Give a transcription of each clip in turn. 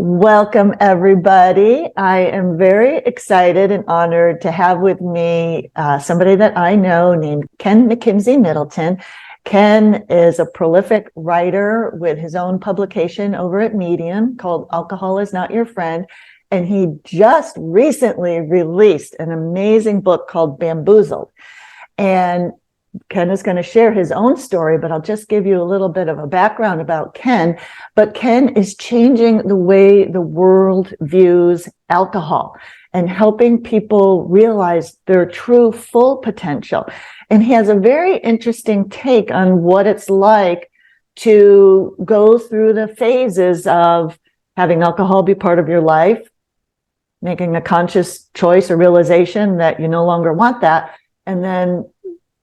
Welcome, everybody. I am very excited and honored to have with me somebody that I know named Ken Makimsy Middleton. Ken is a prolific writer with his own publication over at Medium called Alcohol Is Not Your Friend. And he just recently released an amazing book called Bamboozled. And Ken is going to share his own story, but I'll just give you a little bit of a background about Ken. But Ken is changing the way the world views alcohol and helping people realize their true full potential. And he has a very interesting take on what it's like to go through the phases of having alcohol be part of your life, making a conscious choice or realization that you no longer want that, and then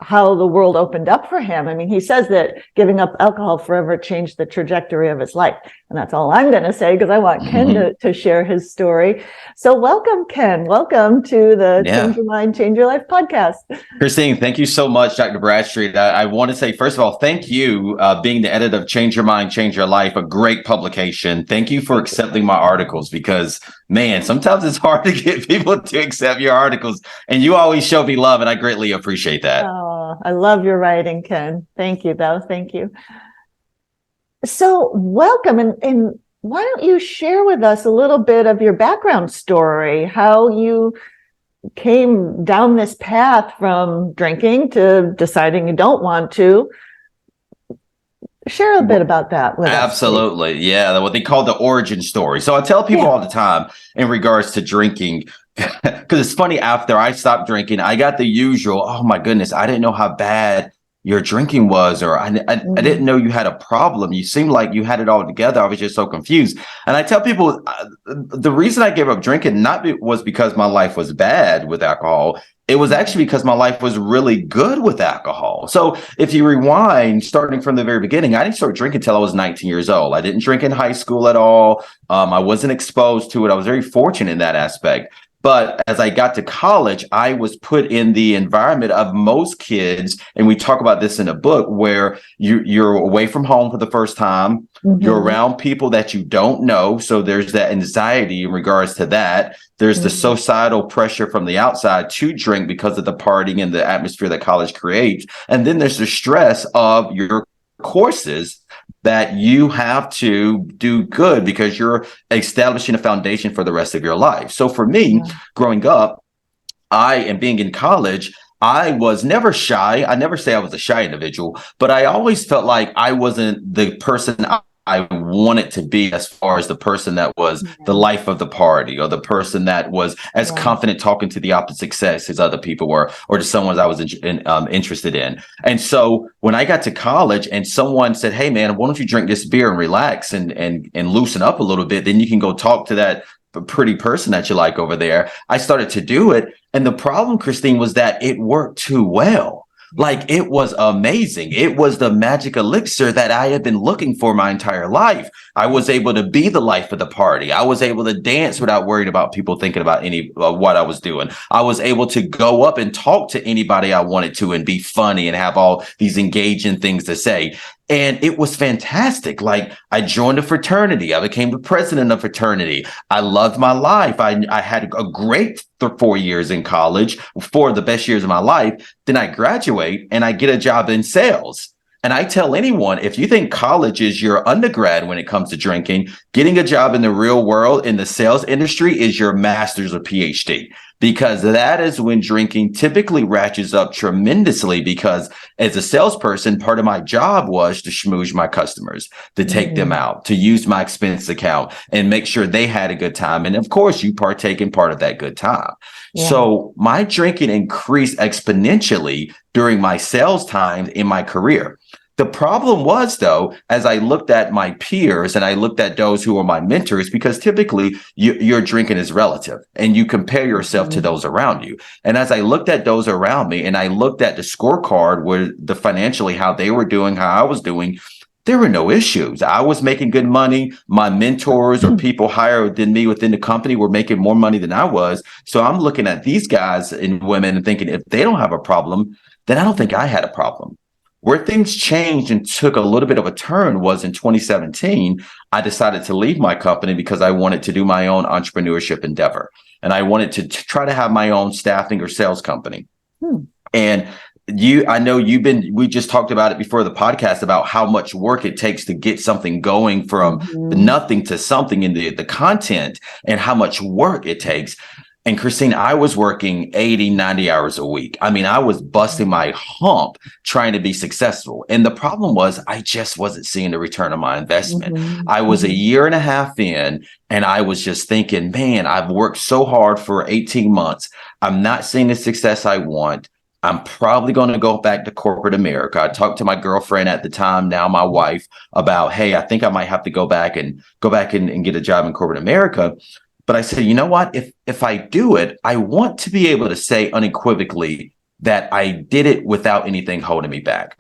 how the world opened up for him. I mean, he says that giving up alcohol forever changed the trajectory of his life. And that's all I'm going to say because I want Ken to share his story. So welcome, Ken. Welcome to the Change Your Mind, Change Your Life podcast. Christine, thank you so much, Dr. Bradstreet. I want to say, first of all, thank you being the editor of Change Your Mind, Change Your Life, a great publication. Thank you for accepting my articles because, man, sometimes it's hard to get people to accept your articles. And you always show me love, and I greatly appreciate that. Oh, I love your writing, Ken. Thank you, though. Thank you. So welcome. And why don't you share with us a little bit of your background story, how you came down this path from drinking to deciding you don't want to. Share a bit about that with us. Absolutely. Yeah, what they call the origin story. So I tell people all the time in regards to drinking, because it's funny, after I stopped drinking, I got the usual, oh my goodness, I didn't know how bad your drinking was, or I didn't know you had a problem. You seemed like you had it all together. I was just so confused. And I tell people the reason I gave up drinking was because my life was bad with alcohol. It was actually because my life was really good with alcohol. So if you rewind, starting from the very beginning, I didn't start drinking until I was 19 years old. I didn't drink in high school at all. I wasn't exposed to it. I was very fortunate in that aspect. But as I got to college, I was put in the environment of most kids, and we talk about this in a book, where you're away from home for the first time. You're around people that you don't know. So there's that anxiety in regards to that. There's the societal pressure from the outside to drink because of the partying and the atmosphere that college creates. And then there's the stress of your courses that you have to do good because you're establishing a foundation for the rest of your life. So for me, growing up, and being in college, I was never shy. I never say I was a shy individual, but I always felt like I wasn't the person I wanted to be, as far as the person that was the life of the party, or the person that was as confident talking to the opposite sex as other people were, or to someone I was interested in. And so when I got to college and someone said, hey, man, why don't you drink this beer and relax and loosen up a little bit? Then you can go talk to that pretty person that you like over there. I started to do it. And the problem, Christine, was that it worked too well. Like, it was amazing. It was the magic elixir that I had been looking for my entire life. I was able to be the life of the party. I was able to dance without worrying about people thinking about what I was doing. I was able to go up and talk to anybody I wanted to and be funny and have all these engaging things to say. And it was fantastic. Like, I joined a fraternity. I became the president of fraternity. I loved my life. I had a great 4 years in college, 4 of the best years of my life. Then I graduate and I get a job in sales. And I tell anyone, if you think college is your undergrad when it comes to drinking, getting a job in the real world in the sales industry is your master's or PhD, because that is when drinking typically ratchets up tremendously. Because as a salesperson, part of my job was to schmooze my customers, to take them out, to use my expense account and make sure they had a good time. And of course, you partake in part of that good time. So my drinking increased exponentially during my sales time in my career. The problem was, though, as I looked at my peers and I looked at those who were my mentors, because typically your drinking is relative and you compare yourself to those around you. And as I looked at those around me and I looked at the scorecard where the financially, how they were doing, how I was doing, there were no issues. I was making good money. My mentors or people higher than me within the company were making more money than I was. So I'm looking at these guys and women and thinking, if they don't have a problem, then I don't think I had a problem. Where things changed and took a little bit of a turn was in 2017. I decided to leave my company because I wanted to do my own entrepreneurship endeavor. And I wanted to try to have my own staffing or sales company. And we just talked about it before the podcast about how much work it takes to get something going from nothing to something in the content and how much work it takes. And Christine, I was working 80, 90 hours a week. I mean, I was busting my hump trying to be successful. And the problem was I just wasn't seeing the return on my investment. I was a year and a half in, and I was just thinking, man, I've worked so hard for 18 months. I'm not seeing the success I want. I'm probably going to go back to corporate America. I talked to my girlfriend at the time, now my wife, about, hey, I think I might have to go back and get a job in corporate America. But I said, you know what? If I do it, I want to be able to say unequivocally that I did it without anything holding me back.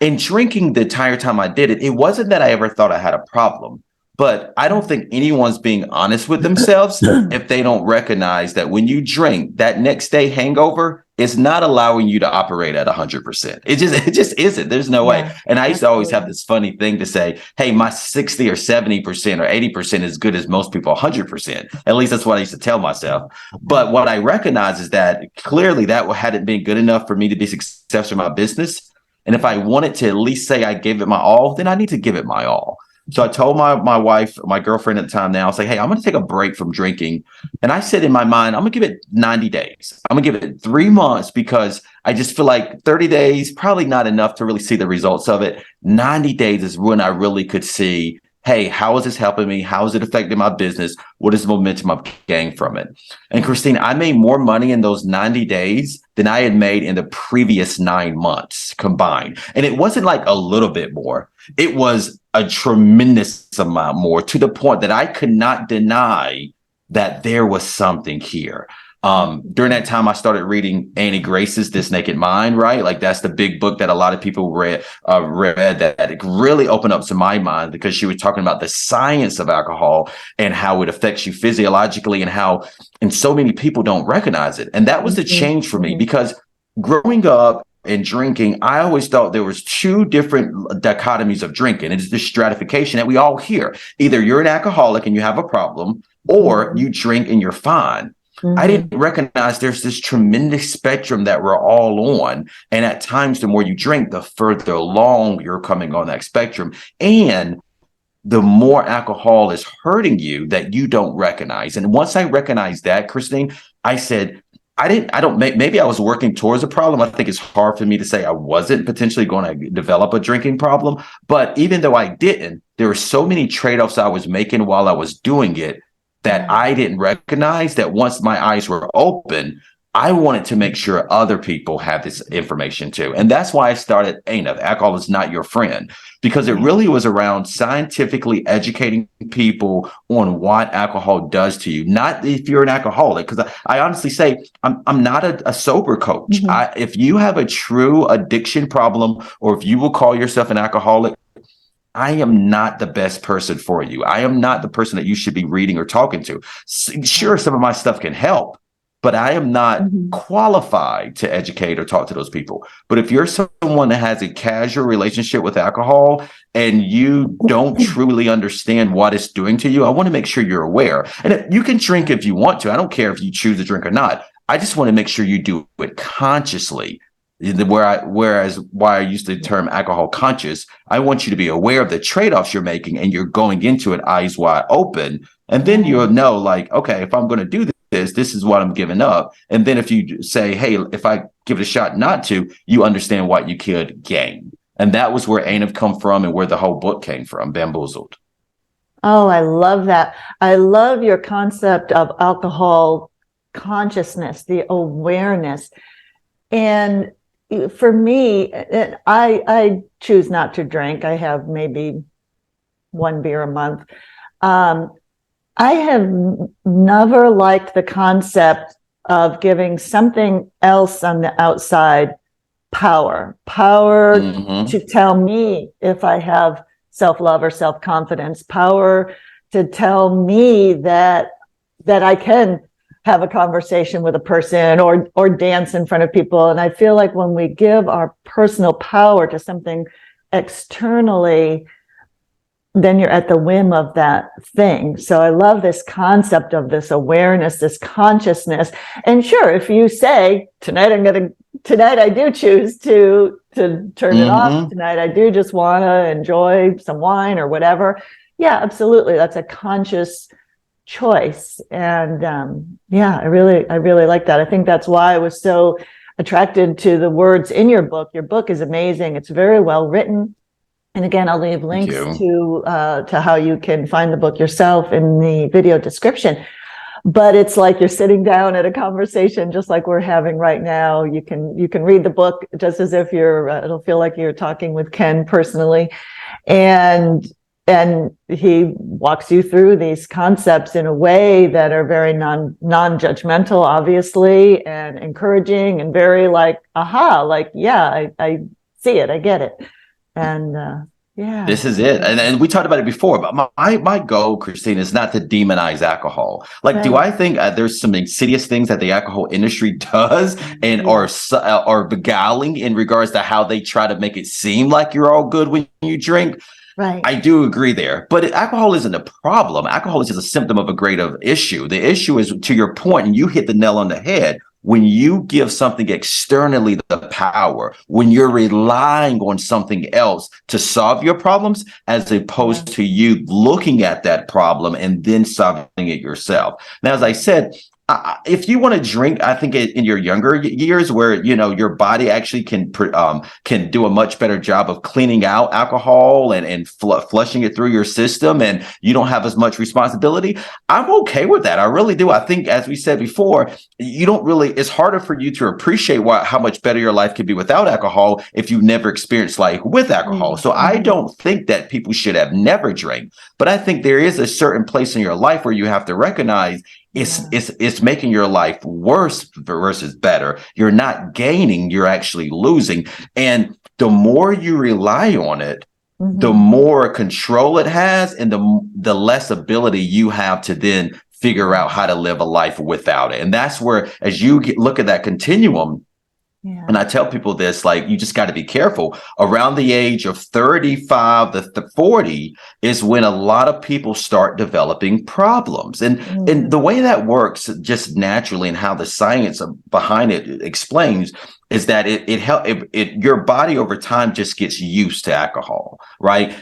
And drinking the entire time I did it, it wasn't that I ever thought I had a problem. But I don't think anyone's being honest with themselves if they don't recognize that when you drink, that next day hangover is not allowing you to operate at 100%. It just isn't. There's no way. And I used to always have this funny thing to say, hey, my 60 or 70% or 80% is good as most people 100%. At least that's what I used to tell myself. But what I recognize is that clearly that hadn't been good enough for me to be successful in my business. And if I wanted to at least say I gave it my all, then I need to give it my all. So I told my wife, my girlfriend at the time now, I was like, hey, I'm going to take a break from drinking. And I said in my mind, I'm going to give it 90 days. I'm going to give it 3 months because I just feel like 30 days, probably not enough to really see the results of it. 90 days is when I really could see, hey, how is this helping me? How is it affecting my business? What is the momentum I'm getting from it? And Christine, I made more money in those 90 days than I had made in the previous 9 months combined. And it wasn't like a little bit more. It was a tremendous amount more, to the point that I could not deny that there was something here. During that time, I started reading Annie Grace's This Naked Mind, right? Like that's the big book that a lot of people read that it really opened up to my mind, because she was talking about the science of alcohol and how it affects you physiologically and so many people don't recognize it. And that was the change for me, because growing up and drinking, I always thought there was two different dichotomies of drinking. It's this stratification that we all hear. Either you're an alcoholic and you have a problem, or you drink and you're fine. I didn't recognize there's this tremendous spectrum that we're all on. And at times, the more you drink, the further along you're coming on that spectrum. And the more alcohol is hurting you that you don't recognize. And once I recognized that, Christine, I said, maybe I was working towards a problem. I think it's hard for me to say I wasn't potentially going to develop a drinking problem. But even though I didn't, there were so many trade-offs I was making while I was doing it that I didn't recognize, that once my eyes were open, I wanted to make sure other people had this information too. And that's why I started AINYF, Alcohol is Not Your Friend, because it really was around scientifically educating people on what alcohol does to you. Not if you're an alcoholic, because I honestly say I'm not a sober coach. If you have a true addiction problem, or if you will call yourself an alcoholic, I am not the best person for you. I am not the person that you should be reading or talking to. Sure, some of my stuff can help, but I am not qualified to educate or talk to those people. But if you're someone that has a casual relationship with alcohol and you don't truly understand what it's doing to you, I want to make sure you're aware. And you can drink if you want to. I don't care if you choose to drink or not. I just want to make sure you do it consciously. Whereas why I use the term alcohol conscious, I want you to be aware of the trade-offs you're making, and you're going into it eyes wide open. And then you'll know, like, okay, if I'm going to do this is what I'm giving up. And then if you say, hey, if I give it a shot not to, you understand what you could gain. And that was where AINYF come from, and where the whole book came from, Bamboozled. Oh, I love that. I love your concept of alcohol consciousness, the awareness. And for me, I choose not to drink. I have maybe one beer a month. I have never liked the concept of giving something else on the outside power to tell me if I have self-love or self-confidence, power to tell me that I can have a conversation with a person or dance in front of people. And I feel like when we give our personal power to something externally, then you're at the whim of that thing. So I love this concept of this awareness, this consciousness. And sure, if you say, tonight I do choose to turn it off. Tonight I do just want to enjoy some wine or whatever. Yeah, absolutely. That's a conscious choice. And I really like that. I think that's why I was so attracted to the words in your book. Your book is amazing. It's very well written. And again, I'll leave links to how you can find the book yourself in the video description. But it's like you're sitting down at a conversation, just like we're having right now. You can read the book just as if it'll feel like you're talking with Ken personally, and he walks you through these concepts in a way that are very non-judgmental, obviously, and encouraging, and very like, aha, like, yeah, I see it, I get it. And this is it. And we talked about it before, but my goal, Christine, is not to demonize alcohol. Like, do I think there's some insidious things that the alcohol industry does and are beguiling in regards to how they try to make it seem like you're all good when you drink? Right. I do agree there, but alcohol isn't a problem. Alcohol is just a symptom of a greater issue. The issue is, to your point, and you hit the nail on the head. When you give something externally the power, when you're relying on something else to solve your problems, as opposed to you looking at that problem and then solving it yourself. Now, as I said, if you want to drink, I think in your younger years, where your body actually can do a much better job of cleaning out alcohol and flushing it through your system, and you don't have as much responsibility, I'm okay with that. I really do. I think, as we said before, it's harder for you to appreciate how much better your life could be without alcohol if you've never experienced life with alcohol. So I don't think that people should have never drank, but I think there is a certain place in your life where you have to recognize it's making your life worse versus better. You're not gaining, you're actually losing. And the more you rely on it, the more control it has, and the less ability you have to then figure out how to live a life without it. And that's where, as you look at that continuum, and I tell people this, like, you just got to be careful. Around the age of 35 to 40 is when a lot of people start developing problems. And the way that works just naturally, and how the science behind it explains, is that your body over time just gets used to alcohol, right?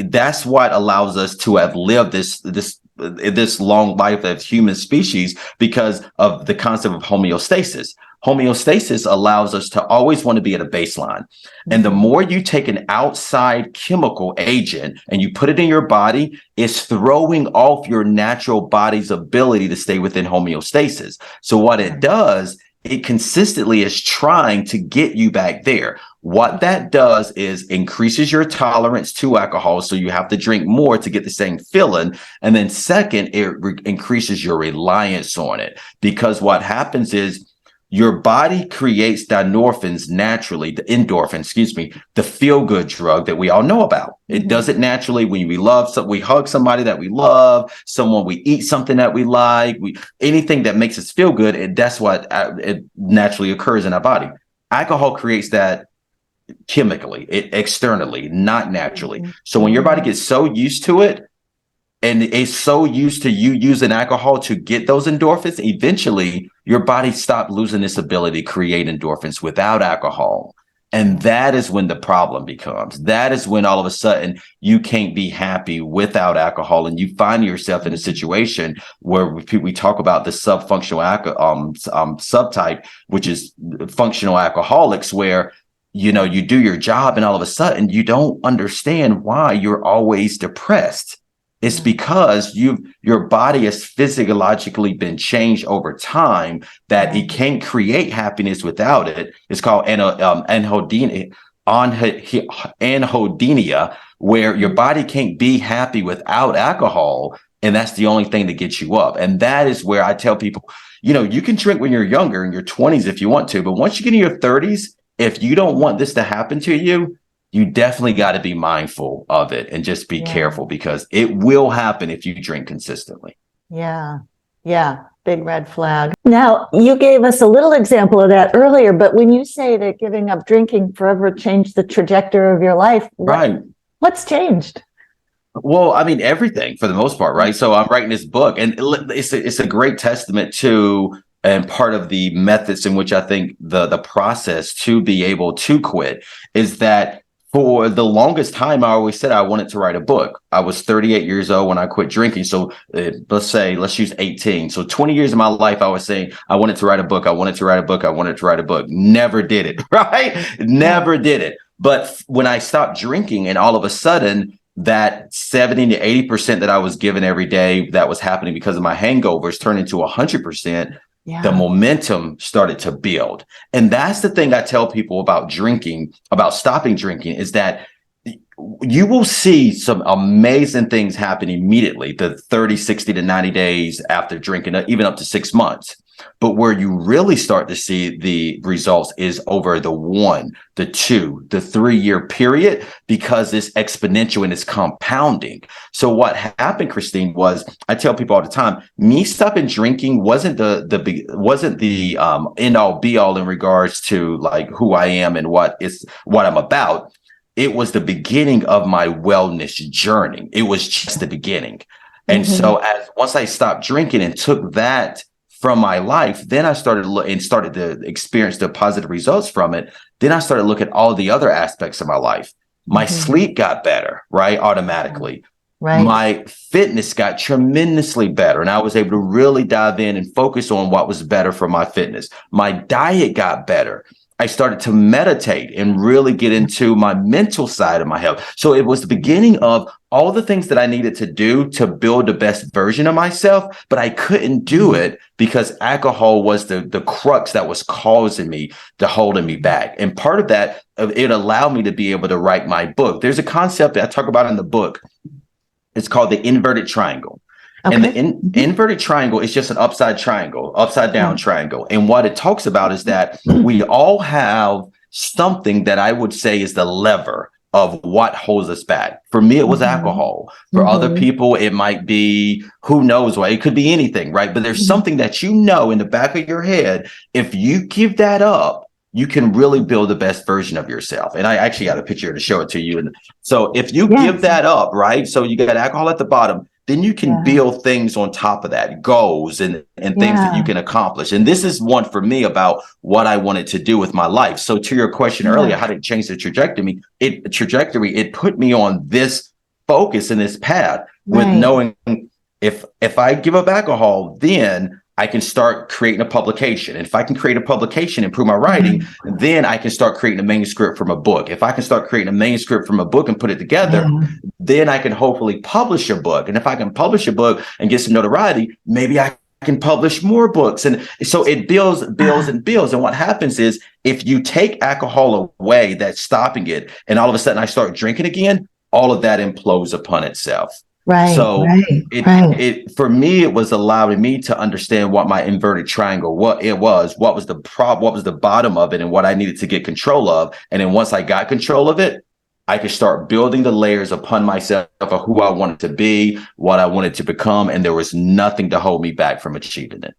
That's what allows us to have lived this long life as human species, because of the concept of homeostasis. Homeostasis allows us to always want to be at a baseline. And the more you take an outside chemical agent and you put it in your body, it's throwing off your natural body's ability to stay within homeostasis. So what it does, it consistently is trying to get you back there. What that does is increases your tolerance to alcohol, so you have to drink more to get the same feeling. And then second, it increases your reliance on it, because what happens is your body creates endorphins naturally, the feel-good drug that we all know about. It does it naturally when we hug somebody that we love, we eat something that we like, anything that makes us feel good, and that's what it naturally occurs in our body. Alcohol creates that chemically, externally, not naturally. So when your body gets so used to it, and it's so used to you using alcohol to get those endorphins, eventually your body stopped losing its ability to create endorphins without alcohol. And that is when the problem becomes. That is when all of a sudden you can't be happy without alcohol, and you find yourself in a situation where we talk about the subfunctional subtype, which is functional alcoholics, where you do your job and all of a sudden you don't understand why you're always depressed. It's because your body has physiologically been changed over time, that it can't create happiness without it. It's called anhedonia, where your body can't be happy without alcohol. And that's the only thing that gets you up. And that is where I tell people, you can drink when you're younger, in your 20s if you want to, but once you get in your 30s, if you don't want this to happen to you, you definitely got to be mindful of it and just be careful, because it will happen if you drink consistently. Yeah. Yeah, big red flag. Now, you gave us a little example of that earlier, but when you say that giving up drinking forever changed the trajectory of your life, Right. what's changed? Well, I mean, everything for the most part, right? So I'm writing this book, and it's a great testament to and part of the methods in which I think the process to be able to quit is that for the longest time, I always said I wanted to write a book. I was 38 years old when I quit drinking. So let's use 18. So 20 years of my life, I was saying I wanted to write a book. I wanted to write a book. I wanted to write a book. Never did it, right? Never did it. But when I stopped drinking and all of a sudden, that 70 to 80% that I was given every day that was happening because of my hangovers turned into 100%. The momentum started to build. And that's the thing I tell people about drinking, about stopping drinking, is that you will see some amazing things happen immediately, the 30, 60 to 90 days after drinking, even up to 6 months. But where you really start to see the results is over the 1, the 2, the 3 year period, because it's exponential and it's compounding. So what happened, Christine, was I tell people all the time, me stopping drinking wasn't the end all be all in regards to like who I am and what I'm about. It was the beginning of my wellness journey. It was just the beginning. And so once I stopped drinking and took that from my life, then I started to experience the positive results from it. Then I started looking at all the other aspects of my life. My sleep got better, right? Automatically. Right. My fitness got tremendously better. And I was able to really dive in and focus on what was better for my fitness. My diet got better. I started to meditate and really get into my mental side of my health. So it was the beginning of all the things that I needed to do to build the best version of myself, but I couldn't do it because alcohol was the crux that was causing me, holding me back. And part of that, it allowed me to be able to write my book. There's a concept that I talk about in the book. It's called the inverted triangle. Okay. And the inverted triangle is just an upside down triangle. And what it talks about is that we all have something that I would say is the lever of what holds us back. For me, it was alcohol. For other people, it might be, who knows what, it could be anything, right? But there's something that you know in the back of your head, if you give that up, you can really build the best version of yourself. And I actually got a picture to show it to you. And so if you give that up, right? So you got alcohol at the bottom, then you can build things on top of that, goals and things that you can accomplish. And this is one for me about what I wanted to do with my life. So to your question earlier, how did it change the trajectory? It put me on this focus and this path with knowing if I give up alcohol, then I can start creating a publication. And if I can create a publication, improve my writing, then I can start creating a manuscript from a book. If I can start creating a manuscript from a book and put it together, then I can hopefully publish a book. And if I can publish a book and get some notoriety, maybe I can publish more books. And so it builds and builds. And what happens is if you take alcohol away, that's stopping it, and all of a sudden I start drinking again, all of that implodes upon itself. Right. So it for me, it was allowing me to understand what my inverted triangle, what was the problem, what was the bottom of it, and what I needed to get control of. And then once I got control of it, I could start building the layers upon myself of who I wanted to be, what I wanted to become, and there was nothing to hold me back from achieving it.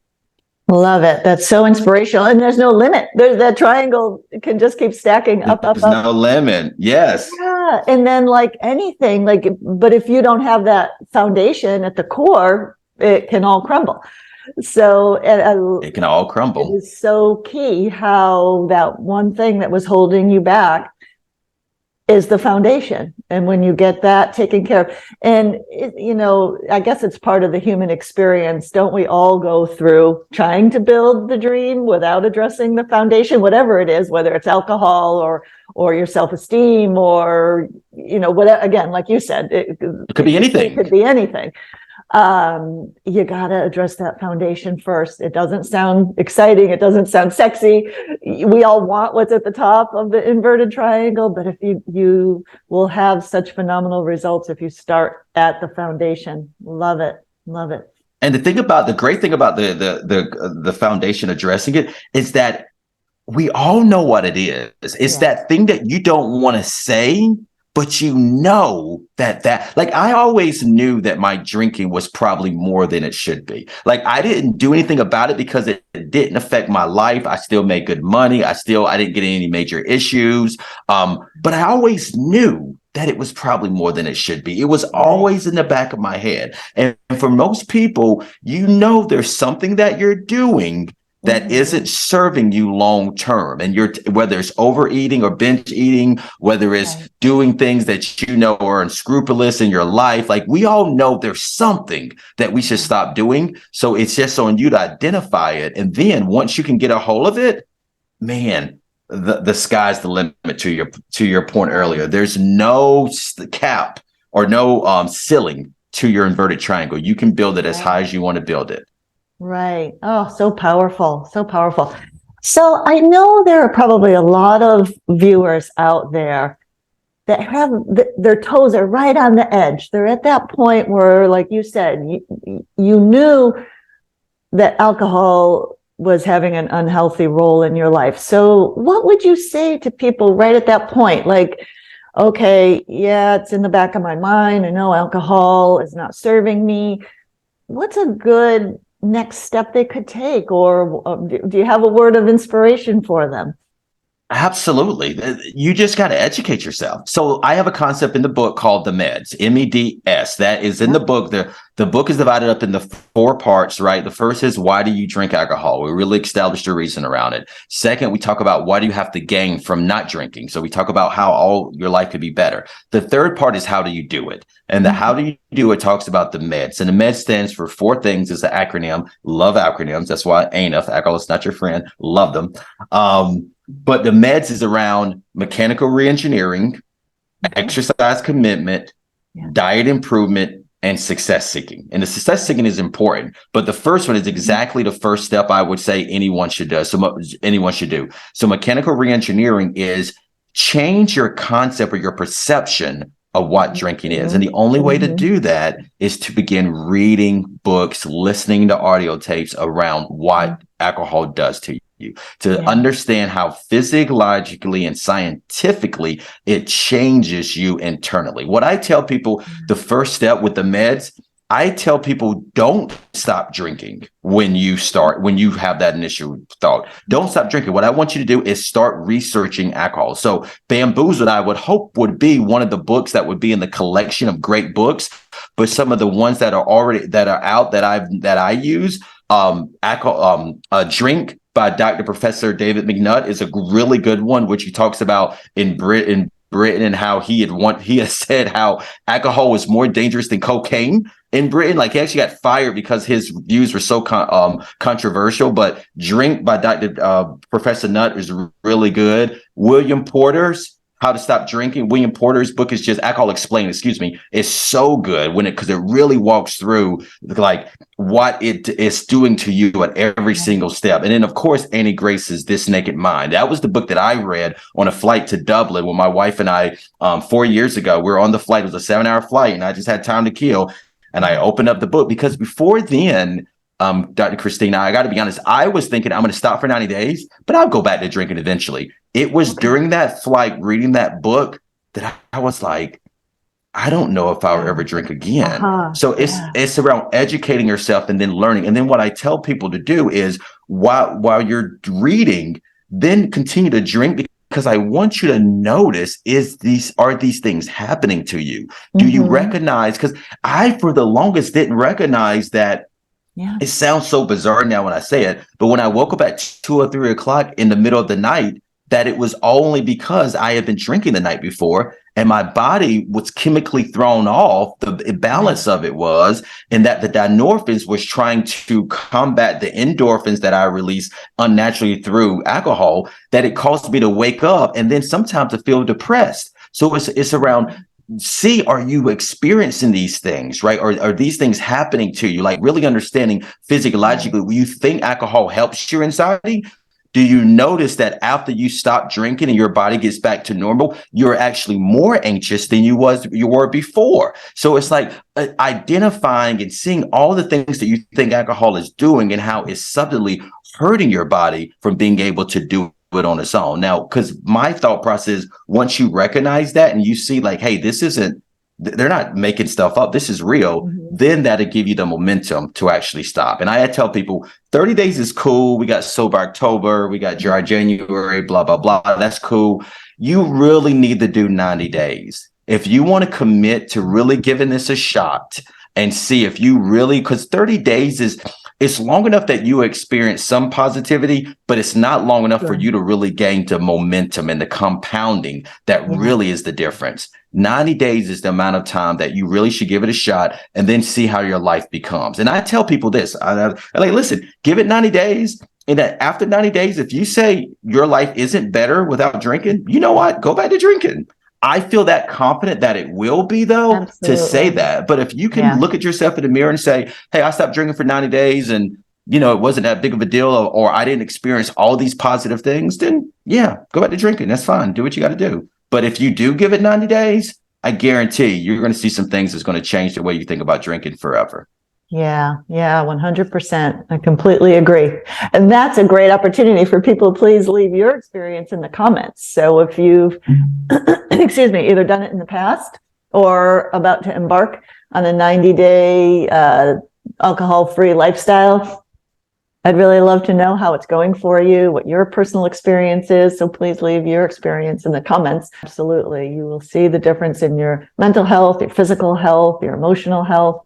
Love it. That's so inspirational. And there's no limit. That triangle can just keep stacking up. There's no limit. Yes. Yeah. And then like anything, but if you don't have that foundation at the core, it can all crumble. So it can all crumble. It is so key how that one thing that was holding you back is the foundation. And when you get that taken care of, and I guess it's part of the human experience. Don't we all go through trying to build the dream without addressing the foundation, whatever it is, whether it's alcohol or your self-esteem or, whatever, again, like you said, it could be anything. It could be anything. You got to address that foundation first. It doesn't sound exciting. It doesn't sound sexy. We all want what's at the top of the inverted triangle, but if you will have such phenomenal results if you start at the foundation. Love it. Love it. And the great thing about the foundation addressing it is that we all know what it is. It's that thing that you don't want to say, but you know that like I always knew that my drinking was probably more than it should be. Like I didn't do anything about it because it didn't affect my life. I still made good money. I didn't get any major issues. But I always knew that it was probably more than it should be. It was always in the back of my head. And for most people, you know, there's something that you're doing that isn't serving you long term. And whether it's overeating or binge eating, whether it's doing things that you know are unscrupulous in your life, like we all know there's something that we should stop doing. So it's just on you to identify it. And then once you can get a hold of it, man, the sky's the limit. To your point earlier, there's no cap or no ceiling to your inverted triangle. You can build it as high as you want to build it. Right. Oh, so powerful. So powerful. So I know there are probably a lot of viewers out there that have their toes are right on the edge. They're at that point where, like you said, you knew that alcohol was having an unhealthy role in your life. So what would you say to people right at that point? Like, okay, yeah, it's in the back of my mind. I know alcohol is not serving me. What's a good next step they could take? Or do you have a word of inspiration for them? Absolutely. You just got to educate yourself. So I have a concept in the book called the meds, MEDS. That is in the book. The book is divided up into 4 parts, right? The first is, why do you drink alcohol? We really established a reason around it. Second, we talk about what do you have to gain from not drinking? So we talk about how all your life could be better. The third part is, how do you do it? And the how do you do it talks about the meds. And the meds stands for 4 things. It's an acronym. Love acronyms. That's why AINYF, alcohol is not your friend. Love them. But the meds is around mechanical reengineering, exercise commitment, diet improvement, and success seeking. And the success seeking is important, but the first one is exactly the first step I would say anyone should do. So mechanical reengineering is change your concept or your perception of what drinking is. And the only way to do that is to begin reading books, listening to audio tapes around what alcohol does to you, to understand how physiologically and scientifically it changes you internally. What I tell people, the first step with the meds, I tell people, don't stop drinking when you have that initial thought. Don't stop drinking. What I want you to do is start researching alcohol. So Bamboozled, I would hope, would be one of the books that would be in the collection of great books. But some of the ones that are out that I use, Drink by Dr. Professor David McNutt is a really good one, which he talks about in Britain and how he has said how alcohol was more dangerous than cocaine in Britain. Like, he actually got fired because his views were so controversial. But Drink by Dr. Professor Nutt is really good. William Porter's How to Stop Drinking. William Porter's book is just Alcohol Explained, is so good because it really walks through like what it is doing to you at every single step. And then, of course, Annie Grace's This Naked Mind. That was the book that I read on a flight to Dublin when my wife and I, 4 years ago, we were on the flight. It was a 7-hour flight, and I just had time to kill. And I opened up the book because before then, Dr. Christina, I got to be honest, I was thinking I'm going to stop for 90 days, but I'll go back to drinking eventually. It was during that flight, reading that book, that I was like, I don't know if I'll ever drink again. So it's around educating yourself and then learning. And then what I tell people to do is while you're reading, then continue to drink, because I want you to notice, are these things happening to you? Do you recognize? Because I, for the longest, didn't recognize that. It sounds so bizarre now when I say it, but when I woke up at 2 or 3 o'clock in the middle of the night, that it was only because I had been drinking the night before and my body was chemically thrown off. The balance of it was, and that the dynorphins was trying to combat the endorphins that I release unnaturally through alcohol, that it caused me to wake up and then sometimes to feel depressed. So it's around, are you experiencing these things, right? Or are these things happening to you? Like, really understanding physiologically, when you think alcohol helps your anxiety, do you notice that after you stop drinking and your body gets back to normal, you're actually more anxious than you were before? So it's like identifying and seeing all the things that you think alcohol is doing and how it's subtly hurting your body from being able to do it on its own. Now, because my thought process, once you recognize that and you see like, hey, this isn't, they're not making stuff up, this is real, then that'll give you the momentum to actually stop. And I tell people 30 days is cool. We got sober October, we got dry January, blah, blah, blah. That's cool. You really need to do 90 days. If you want to commit to really giving this a shot and see if you really, because 30 days it's long enough that you experience some positivity, but it's not long enough for you to really gain the momentum and the compounding that really is the difference. 90 days is the amount of time that you really should give it a shot and then see how your life becomes. And I tell people this, I like, listen, give it 90 days. And that after 90 days, if you say your life isn't better without drinking, you know what? Go back to drinking. I feel that confident that it will be, though, to say that. But if you can look at yourself in the mirror and say, hey, I stopped drinking for 90 days and, you know, it wasn't that big of a deal, or I didn't experience all these positive things, then yeah, go back to drinking. That's fine. Do what you got to do. But if you do give it 90 days, I guarantee you're going to see some things that's going to change the way you think about drinking forever. Yeah, 100%. I completely agree. And that's a great opportunity for people. Please leave your experience in the comments. So if you've, either done it in the past or about to embark on a 90-day alcohol-free lifestyle, I'd really love to know how it's going for you, what your personal experience is. So please leave your experience in the comments. Absolutely. You will see the difference in your mental health, your physical health, your emotional health.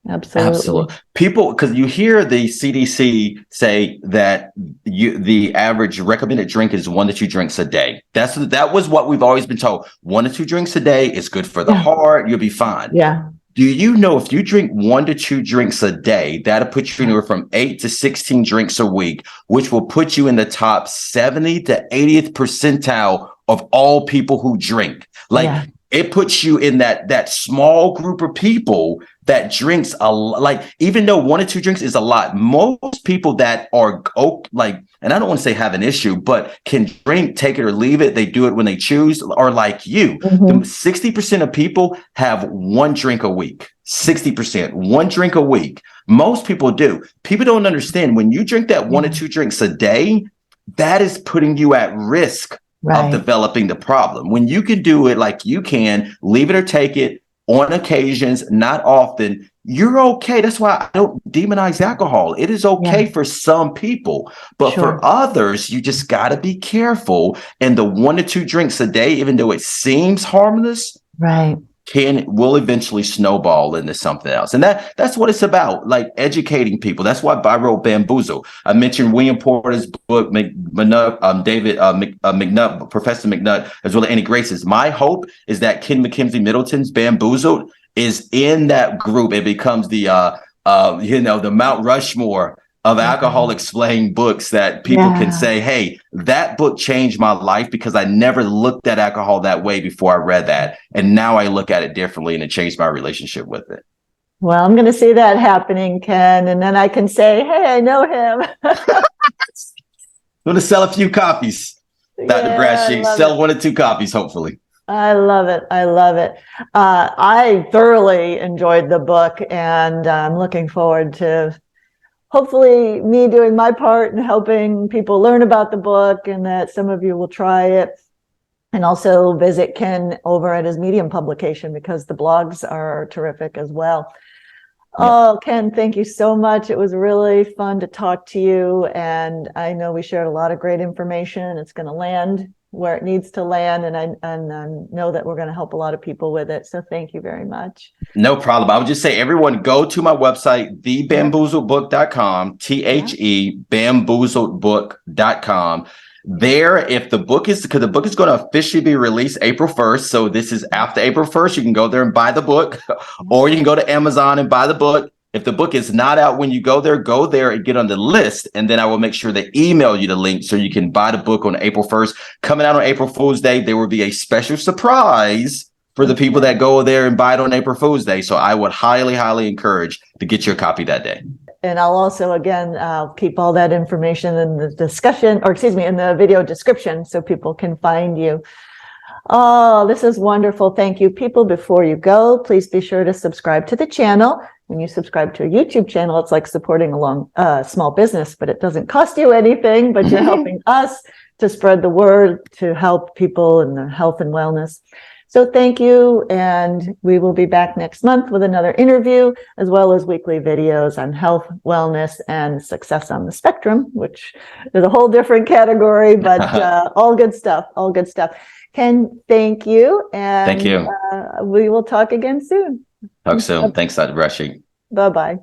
Absolutely. People, because you hear the CDC say that the average recommended drink is 1 to 2 drinks a day. That was what we've always been told. 1 to 2 drinks a day is good for the heart. You'll be fine. Yeah. Do you know if you drink 1 to 2 drinks a day, that'll put you anywhere from 8 to 16 drinks a week, which will put you in the top 70 to 80th percentile of all people who drink. Like it puts you in that small group of people that drinks a lot. Like, even though 1 or 2 drinks is a lot, most people that are like, and I don't want to say have an issue, but can drink, take it or leave it. They do it when they choose, are like you. 60% of people have 1 drink a week. 60%, 1 drink a week. Most people do. People don't understand when you drink that 1 or 2 drinks a day, that is putting you at risk of developing the problem. When you can do it like you can, leave it or take it on occasions, not often, you're okay. That's why I don't demonize alcohol. It is okay for some people, but for others, you just got to be careful. And the 1 to 2 drinks a day, even though it seems harmless, will eventually snowball into something else. And that's what it's about, like educating people. That's why I wrote Bamboozled. I mentioned William Porter's book, David McNutt, Professor McNutt, as well as Annie Grace's. My hope is that Makimsy Middleton's Bamboozled is in that group. It becomes the the Mount Rushmore of alcohol explained books that people can say, hey, that book changed my life because I never looked at alcohol that way before I read that. And now I look at it differently and it changed my relationship with it. Well, I'm going to see that happening, Ken. And then I can say, hey, I know him. I'm going to sell a few copies. Dr. Brashear, sell 1 or 2 copies, hopefully. I love it. I love it. I thoroughly enjoyed the book, and I'm looking forward to hopefully me doing my part and helping people learn about the book, and that some of you will try it. And also visit Ken over at his Medium publication, because the blogs are terrific as well. Oh, Ken, thank you so much. It was really fun to talk to you. And I know we shared a lot of great information. It's going to land where it needs to land. And I know that we're going to help a lot of people with it. So thank you very much. No problem. I would just say, everyone, go to my website, thebamboozledbook.com, bamboozledbook.com. There, if the book is, because the book is going to officially be released April 1st. So this is after April 1st. You can go there and buy the book, or you can go to Amazon and buy the book. If the book is not out when you go there and get on the list. And then I will make sure to email you the link so you can buy the book on April 1st. Coming out on April Fool's Day, there will be a special surprise for the people that go there and buy it on April Fool's Day. So I would highly, highly encourage to get your copy that day. And I'll also, again, keep all that information in the discussion, or excuse me, in the video description, so people can find you. Oh, this is wonderful. Thank you. People, before you go, please be sure to subscribe to the channel. When you subscribe to a YouTube channel, it's like supporting a small business, but it doesn't cost you anything, but you're helping us to spread the word, to help people in the health and wellness. So thank you, and we will be back next month with another interview, as well as weekly videos on health, wellness, and success on the spectrum, which is a whole different category, but all good stuff, all good stuff. Ken, thank you, and Thank you. we will talk again soon. Talk soon. Thanks, Dr. Brushing. Bye-bye.